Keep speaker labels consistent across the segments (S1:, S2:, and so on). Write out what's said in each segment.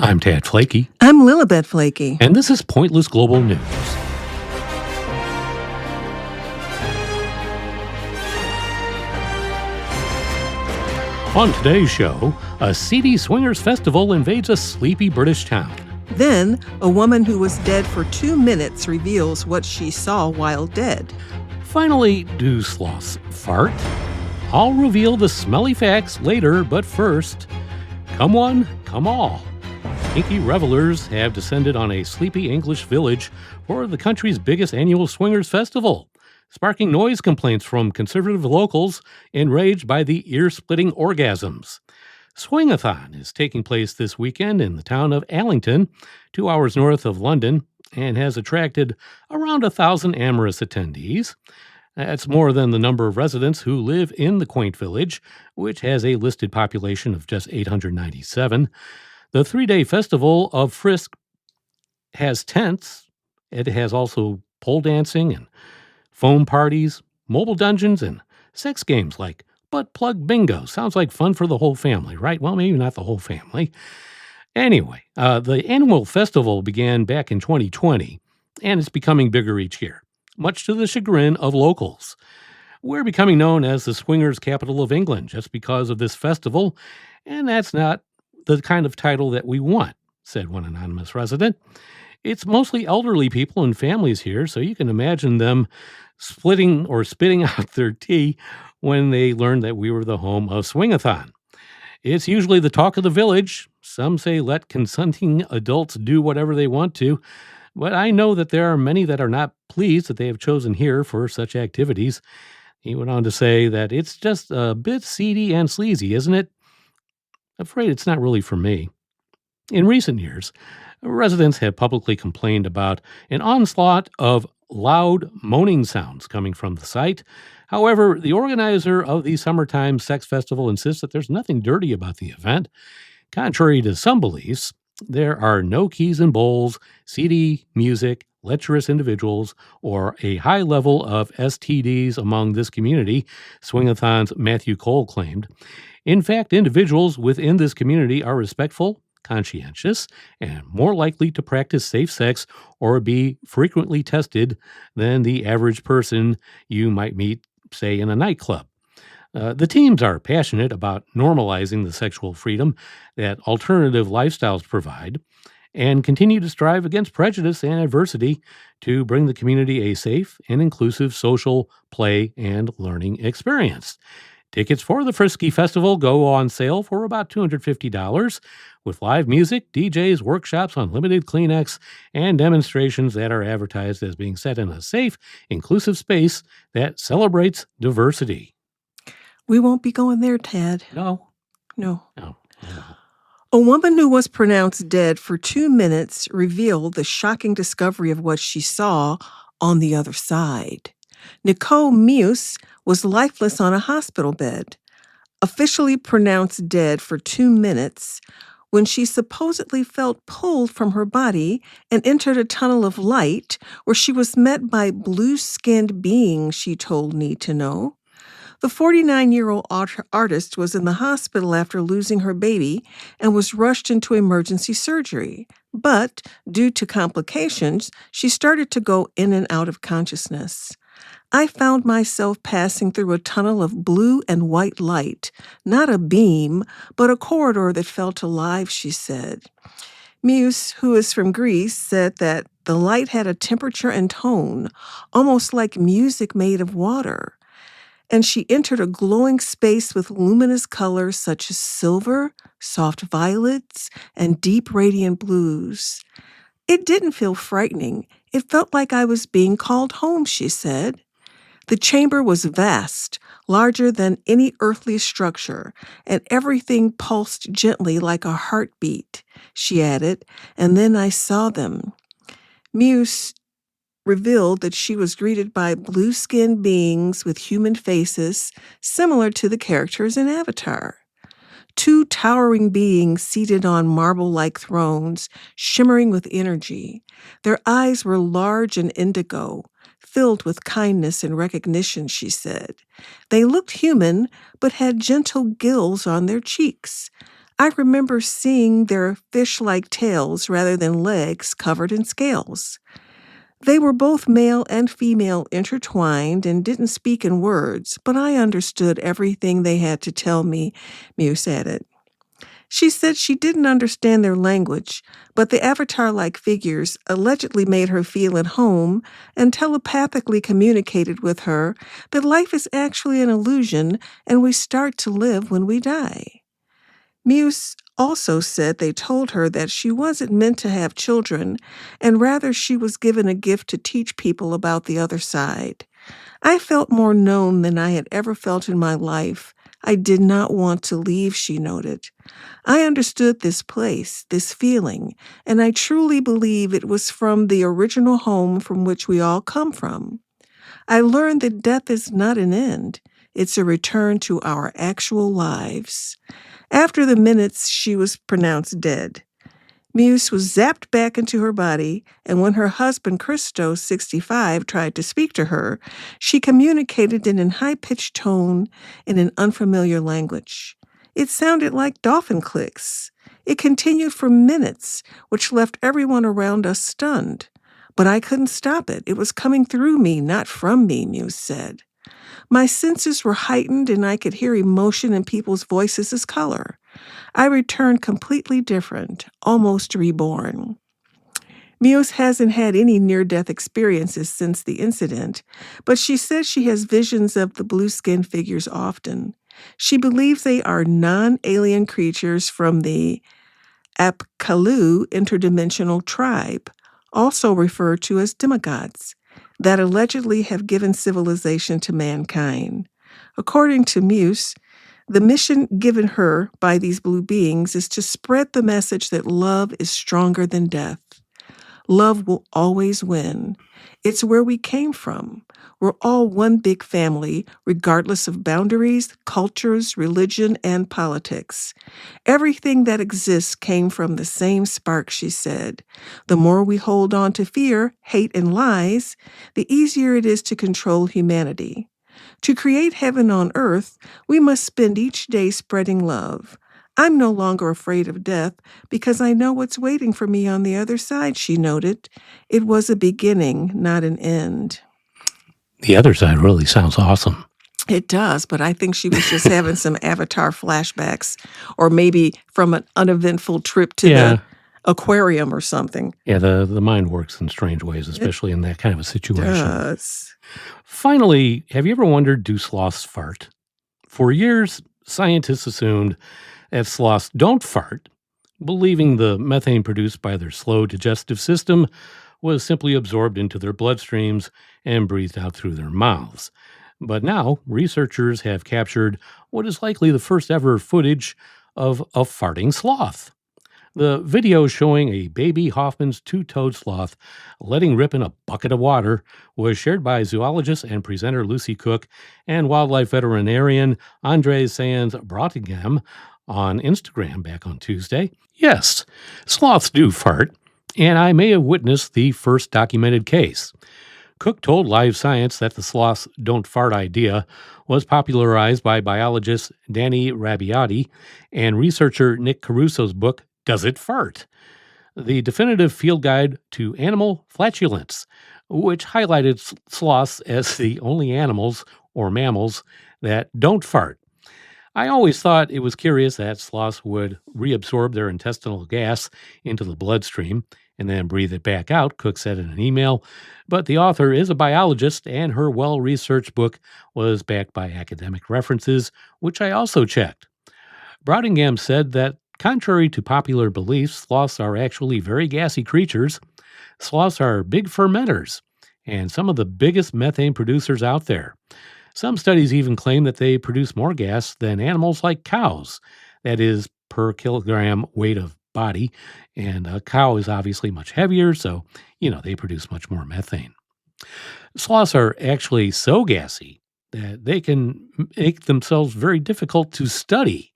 S1: I'm Tad Flakey,
S2: I'm Lilibet Flakey.
S1: and this is Pointless Global News. On today's show, a seedy swingers festival invades a sleepy British town.
S2: Then, a woman who was dead for 2 minutes reveals what she saw while dead.
S1: Finally, do sloths fart? I'll reveal the smelly facts later, but first, come one, come all. Kinky revelers have descended on a sleepy English village for the country's biggest annual swingers festival, sparking noise complaints from conservative locals enraged by the ear-splitting orgasms. Swingathon is taking place this weekend in the town of Allington, 2 hours north of London, and has attracted around 1,000 amorous attendees. That's more than the number of residents who live in the quaint village, which has a listed population of just 897. The 3-day festival of Frisk has tents. It has also pole dancing and foam parties, mobile dungeons, and sex games like butt plug bingo. Sounds like fun for the whole family, right? Well, maybe not the whole family. Anyway, the annual festival began back in 2020, and it's becoming bigger each year, much to the chagrin of locals. We're becoming known as the swingers capital of England just because of this festival, and that's not the kind of title that we want, said one anonymous resident. It's mostly elderly people and families here, so you can imagine them splitting or spitting out their tea when they learned that we were the home of Swingathon. It's usually the talk of the village. Some say let consenting adults do whatever they want to, but I know that there are many that are not pleased that they have chosen here for such activities. He went on to say that it's just a bit seedy and sleazy, isn't it? Afraid it's not really for me. In recent years, residents have publicly complained about an onslaught of loud moaning sounds coming from the site. However, the organizer of the Summertime Sex Festival insists that there's nothing dirty about the event. Contrary to some beliefs, there are no keys and bowls, seedy music, lecherous individuals, or a high level of STDs among this community, Swingathon's Matthew Cole claimed. In fact, individuals within this community are respectful, conscientious, and more likely to practice safe sex or be frequently tested than the average person you might meet, say, in a nightclub. The teams are passionate about normalizing the sexual freedom that alternative lifestyles provide and continue to strive against prejudice and adversity to bring the community a safe and inclusive social, play, and learning experience. Tickets for the Frisky Festival go on sale for about $250, with live music, DJs, workshops, unlimited Kleenex, and demonstrations that are advertised as being set in a safe, inclusive space that celebrates diversity.
S2: We won't be going there, Tad.
S1: No.
S2: No. A woman who was pronounced dead for 2 minutes revealed the shocking discovery of what she saw on the other side. Nicole Muse was lifeless on a hospital bed, officially pronounced dead for 2 minutes, when she supposedly felt pulled from her body and entered a tunnel of light where she was met by blue-skinned beings, she told Need to Know. The 49-year-old artist was in the hospital after losing her baby and was rushed into emergency surgery. But due to complications, she started to go in and out of consciousness. I found myself passing through a tunnel of blue and white light, not a beam, but a corridor that felt alive, she said. Muse, who is from Greece, said that the light had a temperature and tone, almost like music made of water. And she entered a glowing space with luminous colors such as silver, soft violets, and deep radiant blues. It didn't feel frightening. It felt like I was being called home, she said. The chamber was vast, larger than any earthly structure, and everything pulsed gently like a heartbeat, she added, and then I saw them. Muse revealed that she was greeted by blue-skinned beings with human faces similar to the characters in Avatar. 2 towering beings seated on marble-like thrones, shimmering with energy. Their eyes were large and indigo, filled with kindness and recognition, she said. They looked human, but had gentle gills on their cheeks. I remember seeing their fish-like tails rather than legs covered in scales. They were both male and female intertwined and didn't speak in words, but I understood everything they had to tell me, Muse added. She said she didn't understand their language, but the avatar-like figures allegedly made her feel at home and telepathically communicated with her that life is actually an illusion and we start to live when we die. Muse also said they told her that she wasn't meant to have children, and rather she was given a gift to teach people about the other side. I felt more known than I had ever felt in my life. I did not want to leave, she noted. I understood this place, this feeling, and I truly believe it was from the original home from which we all come from. I learned that death is not an end. It's a return to our actual lives. After the minutes, she was pronounced dead. Muse was zapped back into her body, and when her husband, Christo, 65, tried to speak to her, she communicated in a high-pitched tone in an unfamiliar language. It sounded like dolphin clicks. It continued for minutes, which left everyone around us stunned. But I couldn't stop it. It was coming through me, not from me, Muse said. My senses were heightened and I could hear emotion in people's voices as color. I returned completely different, almost reborn. Muse hasn't had any near-death experiences since the incident, but she says she has visions of the blue-skinned figures often. She believes they are non-alien creatures from the Apkallu interdimensional tribe, also referred to as demigods, that allegedly have given civilization to mankind. According to Muse, the mission given her by these blue beings is to spread the message that love is stronger than death. Love will always win. It's where we came from. We're all one big family, regardless of boundaries, cultures, religion, and politics. Everything that exists came from the same spark, she said. The more we hold on to fear, hate, and lies, the easier it is to control humanity. To create heaven on earth, we must spend each day spreading love. I'm no longer afraid of death because I know what's waiting for me on the other side, she noted. It was a beginning, not an end.
S1: The other side really sounds awesome.
S2: It does, but I think she was just having some Avatar flashbacks, or maybe from an uneventful trip to the aquarium or something.
S1: Yeah, the mind works in strange ways, especially in that kind of a situation.
S2: It does.
S1: Finally, have you ever wondered, do sloths fart? For years, scientists assumed that sloths don't fart, believing the methane produced by their slow digestive system was simply absorbed into their bloodstreams and breathed out through their mouths. But now, researchers have captured what is likely the first ever footage of a farting sloth. The video showing a baby Hoffman's two-toed sloth letting rip in a bucket of water was shared by zoologist and presenter Lucy Cook and wildlife veterinarian Andres Sanz-Brottingham on Instagram back on Tuesday. Yes, sloths do fart, and I may have witnessed the first documented case. Cook told Live Science that the sloths don't fart idea was popularized by biologist Danny Rabiati and researcher Nick Caruso's book, Does It Fart? The definitive field guide to animal flatulence, which highlighted sloths as the only animals or mammals that don't fart. I always thought it was curious that sloths would reabsorb their intestinal gas into the bloodstream and then breathe it back out, Cook said in an email. But the author is a biologist, and her well-researched book was backed by academic references, which I also checked. Brottingham said that, contrary to popular beliefs, sloths are actually very gassy creatures. Sloths are big fermenters and some of the biggest methane producers out there. Some studies even claim that they produce more gas than animals like cows, that is, per kilogram weight of body, and a cow is obviously much heavier, so, they produce much more methane. Sloths are actually so gassy that they can make themselves very difficult to study.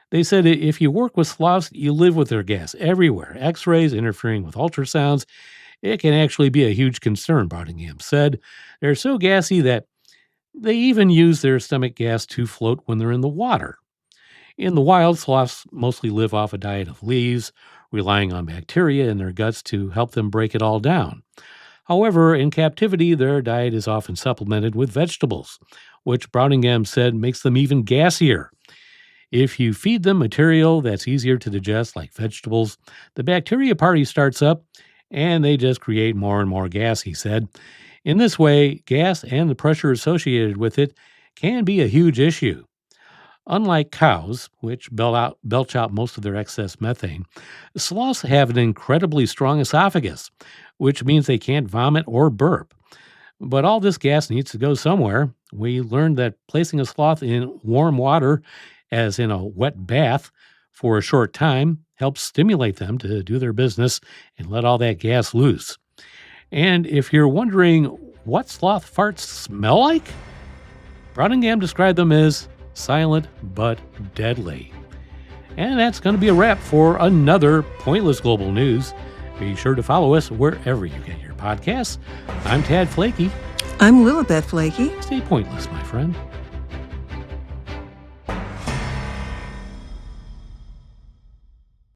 S1: They said if you work with sloths, you live with their gas everywhere. X-rays interfering with ultrasounds. It can actually be a huge concern, Brottingham said. They're so gassy that they even use their stomach gas to float when they're in the water. In the wild, sloths mostly live off a diet of leaves, relying on bacteria in their guts to help them break it all down. However, in captivity, their diet is often supplemented with vegetables, which Browningham said makes them even gassier. If you feed them material that's easier to digest, like vegetables, the bacteria party starts up and they just create more and more gas, he said. In this way, gas and the pressure associated with it can be a huge issue. Unlike cows, which belch out most of their excess methane, sloths have an incredibly strong esophagus, which means they can't vomit or burp. But all this gas needs to go somewhere. We learned that placing a sloth in warm water, as in a wet bath, for a short time helps stimulate them to do their business and let all that gas loose. And if you're wondering what sloth farts smell like, Browningham described them as silent but deadly. And that's going to be a wrap for another Pointless Global News. Be sure to follow us wherever you get your podcasts. I'm Tad Flaky.
S2: I'm Lilibet Flaky.
S1: Stay pointless, my friend.